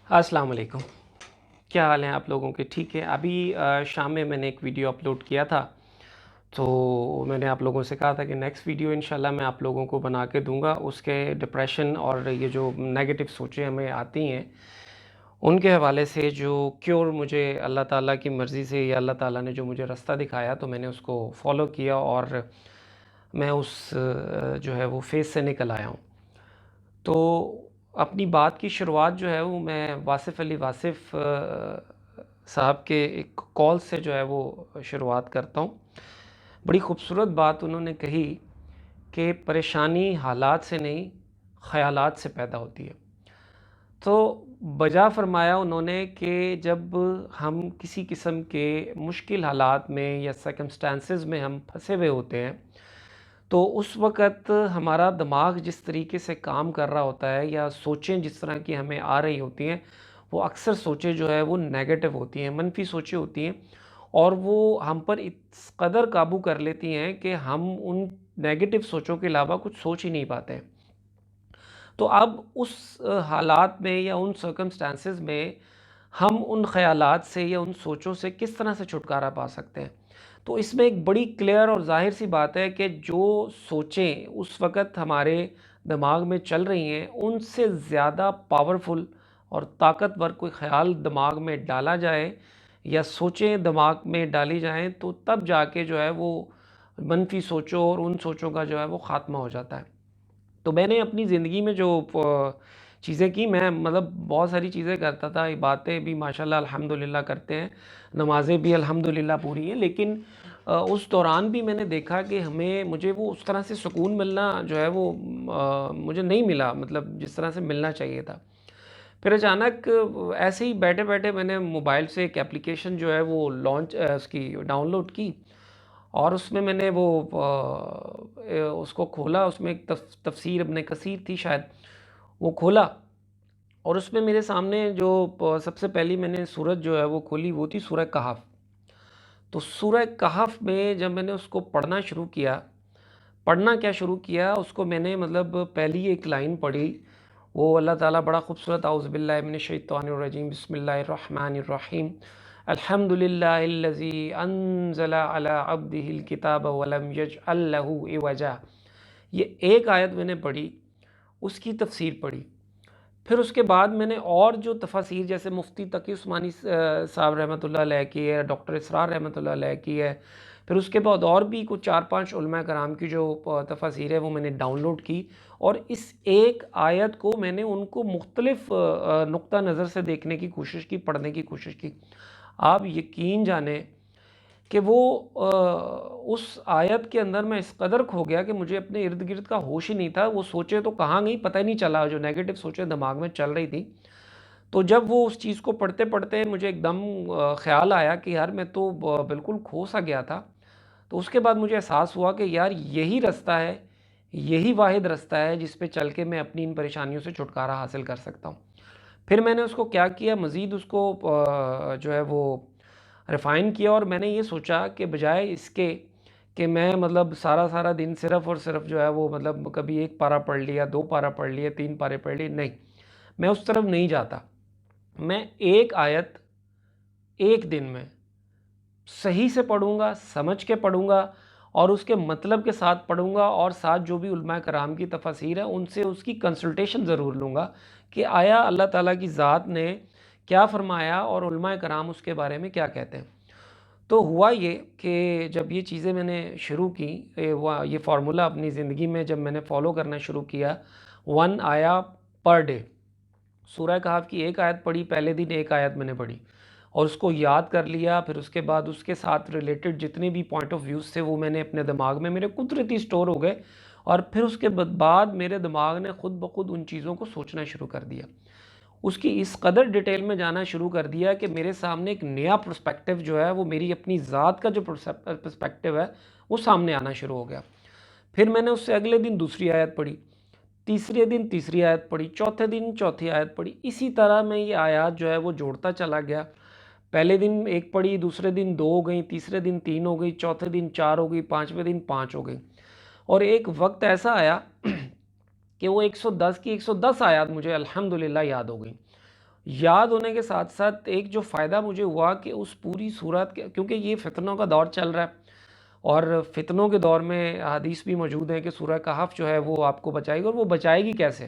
السلام علیکم، کیا حال ہیں آپ لوگوں کے؟ ٹھیک ہے؟ ابھی شام میں نے ایک ویڈیو اپلوڈ کیا تھا، تو میں نے آپ لوگوں سے کہا تھا کہ نیکسٹ ویڈیو انشاءاللہ میں آپ لوگوں کو بنا کے دوں گا، اس کے ڈپریشن اور یہ جو نیگیٹو سوچیں ہمیں آتی ہیں ان کے حوالے سے جو کیور مجھے اللہ تعالیٰ کی مرضی سے یا اللہ تعالیٰ نے جو مجھے رستہ دکھایا تو میں نے اس کو فالو کیا اور میں اس جو ہے وہ فیز سے نکل آیا ہوں۔ تو اپنی بات کی شروعات جو ہے وہ میں واصف علی واصف صاحب کے ایک کال سے جو ہے وہ شروعات کرتا ہوں۔ بڑی خوبصورت بات انہوں نے کہی کہ پریشانی حالات سے نہیں، خیالات سے پیدا ہوتی ہے۔ تو بجا فرمایا انہوں نے کہ جب ہم کسی قسم کے مشکل حالات میں یا سرکمسٹانسز میں ہم پھنسے ہوئے ہوتے ہیں تو اس وقت ہمارا دماغ جس طریقے سے کام کر رہا ہوتا ہے یا سوچیں جس طرح کی ہمیں آ رہی ہوتی ہیں وہ اکثر سوچیں جو ہے وہ نیگیٹو ہوتی ہیں، منفی سوچیں ہوتی ہیں، اور وہ ہم پر اس قدر قابو کر لیتی ہیں کہ ہم ان نیگیٹو سوچوں کے علاوہ کچھ سوچ ہی نہیں پاتے ہیں۔ تو اب اس حالات میں یا ان سرکمسٹانسز میں ہم ان خیالات سے یا ان سوچوں سے کس طرح سے چھٹکارا پا سکتے ہیں؟ تو اس میں ایک بڑی کلیئر اور ظاہر سی بات ہے کہ جو سوچیں اس وقت ہمارے دماغ میں چل رہی ہیں ان سے زیادہ پاورفل اور طاقتور کوئی خیال دماغ میں ڈالا جائے یا سوچیں دماغ میں ڈالی جائیں تو تب جا کے جو ہے وہ منفی سوچوں اور ان سوچوں کا جو ہے وہ خاتمہ ہو جاتا ہے۔ تو میں نے اپنی زندگی میں جو چیزیں کی، میں مطلب بہت ساری چیزیں کرتا تھا، عبادتیں بھی ماشاءاللہ الحمدللہ کرتے ہیں، نمازیں بھی الحمدللہ پوری ہیں، لیکن اس دوران بھی میں نے دیکھا کہ مجھے وہ اس طرح سے سکون ملنا جو ہے وہ مجھے نہیں ملا، مطلب جس طرح سے ملنا چاہیے تھا۔ پھر اچانک ایسے ہی بیٹھے بیٹھے میں نے موبائل سے ایک اپلیکیشن جو ہے وہ اس کی ڈاؤن لوڈ کی، اور اس میں نے وہ اس کو کھولا، اس میں ایک تفسیر ابن کثیر تھی شاید، وہ کھولا، اور اس میں میرے سامنے جو سب سے پہلی میں نے سورت جو ہے وہ کھولی وہ تھی سورہ کہف۔ تو سورہ کہف میں جب میں نے اس کو پڑھنا کیا شروع کیا، اس کو میں نے مطلب پہلی ایک لائن پڑھی، وہ اللہ تعالیٰ بڑا خوبصورت، اعوذ باللہ من الشیطان الرجیم، بسم اللہ الرحمن الرحیم، الحمد للہ الذی انزل علی عبدہ الکتاب ولم یجعل لہ عوجا۔ یہ ایک آیت میں نے پڑھی، اس کی تفسیر پڑھی۔ پھر اس کے بعد میں نے اور جو تفاسیر جیسے مفتی تقی عثمانی صاحب رحمۃ اللہ علیہ کی ہے، ڈاکٹر اسرار رحمۃ اللہ علیہ کی ہے، پھر اس کے بعد اور بھی کچھ 4-5 علماء کرام کی جو تفاسیر ہے وہ میں نے ڈاؤن لوڈ کی، اور اس ایک آیت کو میں نے ان کو مختلف نقطہ نظر سے دیکھنے کی کوشش کی، پڑھنے کی کوشش کی۔ آپ یقین جانیں کہ وہ اس آیت کے اندر میں اس قدر کھو گیا کہ مجھے اپنے ارد گرد کا ہوش ہی نہیں تھا، وہ سوچے تو کہاں گئی پتہ ہی نہیں چلا، جو نیگیٹو سوچے دماغ میں چل رہی تھی۔ تو جب وہ اس چیز کو پڑھتے پڑھتے مجھے ایک دم خیال آیا کہ یار میں تو بالکل کھو سا گیا تھا، تو اس کے بعد مجھے احساس ہوا کہ یار یہی رستہ ہے، یہی واحد رستہ ہے جس پہ چل کے میں اپنی ان پریشانیوں سے چھٹکارا حاصل کر سکتا ہوں۔ پھر میں نے اس کو کیا کیا، مزید اس کو جو ہے وہ ریفائن کیا، اور میں نے یہ سوچا کہ بجائے اس کے کہ میں مطلب سارا دن صرف اور صرف جو ہے وہ مطلب کبھی 1 پارہ پڑھ لیا، 2 پارہ پڑھ لیا، 3 پارے پڑھ لیے، نہیں، میں اس طرف نہیں جاتا۔ میں ایک آیت ایک دن میں صحیح سے پڑھوں گا، سمجھ کے پڑھوں گا، اور اس کے مطلب کے ساتھ پڑھوں گا، اور ساتھ جو بھی علماء کرام کی تفاسیر ہیں ان سے اس کی کنسلٹیشن ضرور لوں گا کہ آیا اللہ تعالیٰ کی ذات نے کیا فرمایا اور علماء کرام اس کے بارے میں کیا کہتے ہیں۔ تو ہوا یہ کہ جب یہ چیزیں میں نے شروع کی، یہ فارمولہ اپنی زندگی میں جب میں نے فالو کرنا شروع کیا، 1 آیا پر ڈے، سورہ کہف کی ایک آیت پڑھی، پہلے دن ایک آیت میں نے پڑھی اور اس کو یاد کر لیا، پھر اس کے بعد اس کے ساتھ ریلیٹڈ جتنے بھی پوائنٹ آف ویوز تھے وہ میں نے اپنے دماغ میں میرے قدرتی سٹور ہو گئے، اور پھر اس کے بعد میرے دماغ نے خود بخود ان چیزوں کو سوچنا شروع کر دیا، اس کی اس قدر ڈیٹیل میں جانا شروع کر دیا کہ میرے سامنے ایک نیا پرسپیکٹیو جو ہے وہ میری اپنی ذات کا جو پرسپیکٹیو ہے وہ سامنے آنا شروع ہو گیا۔ پھر میں نے اس سے اگلے دن دوسری آیت پڑھی، تیسرے دن تیسری آیت پڑھی، چوتھے دن چوتھی آیت پڑھی، اسی طرح میں یہ آیات جو ہے وہ جوڑتا چلا گیا۔ پہلے دن ایک پڑھی، دوسرے دن 2 ہو گئیں، تیسرے دن 3 ہو گئی، چوتھے دن 4 ہو گئی، پانچویں دن 5 ہو گئی، اور ایک وقت ایسا آیا کہ وہ 110 کی 110 آیات مجھے الحمدللہ یاد ہو گئیں۔ یاد ہونے کے ساتھ ساتھ ایک جو فائدہ مجھے ہوا کہ اس پوری صورت کے، کیونکہ یہ فتنوں کا دور چل رہا ہے، اور فتنوں کے دور میں حدیث بھی موجود ہے کہ سورہ کہف جو ہے وہ آپ کو بچائے گی، اور وہ بچائے گی کیسے؟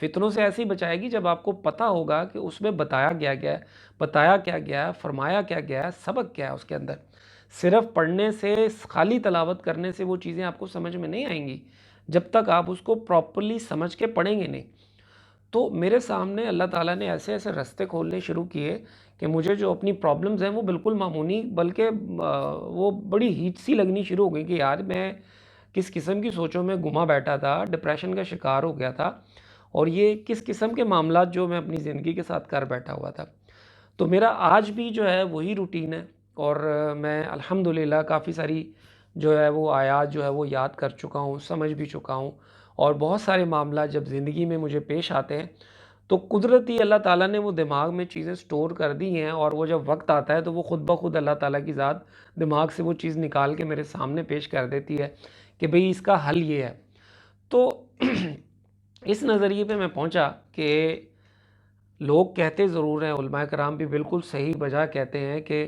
فتنوں سے ایسی بچائے گی جب آپ کو پتہ ہوگا کہ اس میں بتایا گیا ہے، بتایا کیا گیا ہے، فرمایا کیا گیا ہے، سبق کیا ہے اس کے اندر۔ صرف پڑھنے سے، خالی تلاوت کرنے سے وہ چیزیں آپ کو سمجھ میں نہیں آئیں گی جب تک آپ اس کو پراپرلی سمجھ کے پڑھیں گے نہیں۔ تو میرے سامنے اللہ تعالیٰ نے ایسے ایسے رستے کھولنے شروع کیے کہ مجھے جو اپنی پرابلمز ہیں وہ بالکل معمولی، بلکہ وہ بڑی ہیٹ سی لگنی شروع ہو گئی کہ یار میں کس قسم کی سوچوں میں گما بیٹھا تھا، ڈپریشن کا شکار ہو گیا تھا، اور یہ کس قسم کے معاملات جو میں اپنی زندگی کے ساتھ کر بیٹھا ہوا تھا۔ تو میرا آج بھی جو ہے وہی روٹین ہے، اور میں الحمدللہ کافی ساری جو ہے وہ آیات جو ہے وہ یاد کر چکا ہوں، سمجھ بھی چکا ہوں، اور بہت سارے معاملات جب زندگی میں مجھے پیش آتے ہیں تو قدرتی اللہ تعالیٰ نے وہ دماغ میں چیزیں سٹور کر دی ہیں، اور وہ جب وقت آتا ہے تو وہ خود بخود اللہ تعالیٰ کی ذات دماغ سے وہ چیز نکال کے میرے سامنے پیش کر دیتی ہے کہ بھئی اس کا حل یہ ہے۔ تو اس نظریے پہ میں پہنچا کہ لوگ کہتے ضرور ہیں، علماء کرام بھی بالکل صحیح بجا کہتے ہیں کہ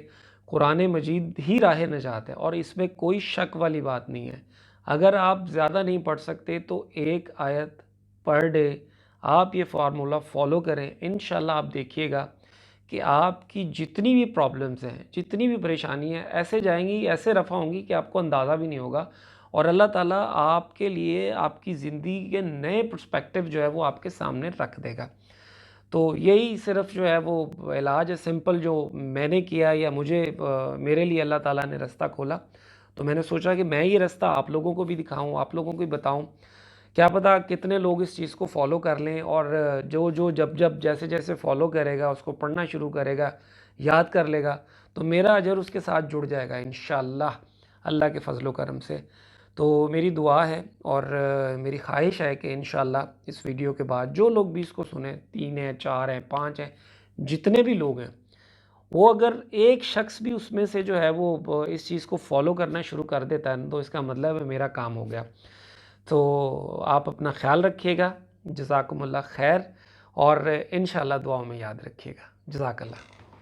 قرآن مجید ہی راہ نجات ہے، اور اس میں کوئی شک والی بات نہیں ہے۔ اگر آپ زیادہ نہیں پڑھ سکتے تو ایک آیت پر ڈے آپ یہ فارمولہ فالو کریں، انشاءاللہ آپ دیکھیے گا کہ آپ کی جتنی بھی پرابلمز ہیں، جتنی بھی پریشانی ہیں، ایسے جائیں گی، ایسے رفع ہوں گی کہ آپ کو اندازہ بھی نہیں ہوگا، اور اللہ تعالیٰ آپ کے لیے آپ کی زندگی کے نئے پرسپیکٹیو جو ہے وہ آپ کے سامنے رکھ دے گا۔ تو یہی صرف جو ہے وہ علاج ہے سمپل جو میں نے کیا، یا مجھے میرے لیے اللہ تعالیٰ نے رستہ کھولا، تو میں نے سوچا کہ میں یہ رستہ آپ لوگوں کو بھی دکھاؤں، آپ لوگوں کو بھی بتاؤں۔ کیا پتہ کتنے لوگ اس چیز کو فالو کر لیں، اور جو جب جیسے جیسے فالو کرے گا، اس کو پڑھنا شروع کرے گا، یاد کر لے گا، تو میرا اجر اس کے ساتھ جڑ جائے گا انشاءاللہ، اللہ کے فضل و کرم سے۔ تو میری دعا ہے اور میری خواہش ہے کہ انشاءاللہ اس ویڈیو کے بعد جو لوگ بھی اس کو سنیں، 3 ہیں، 4 ہیں، 5 ہیں، جتنے بھی لوگ ہیں، وہ اگر ایک شخص بھی اس میں سے جو ہے وہ اس چیز کو فالو کرنا شروع کر دیتا ہے تو اس کا مطلب ہے میرا کام ہو گیا۔ تو آپ اپنا خیال رکھیے گا، جزاکم اللہ خیر، اور انشاءاللہ دعاؤں میں یاد رکھیے گا۔ جزاک اللہ۔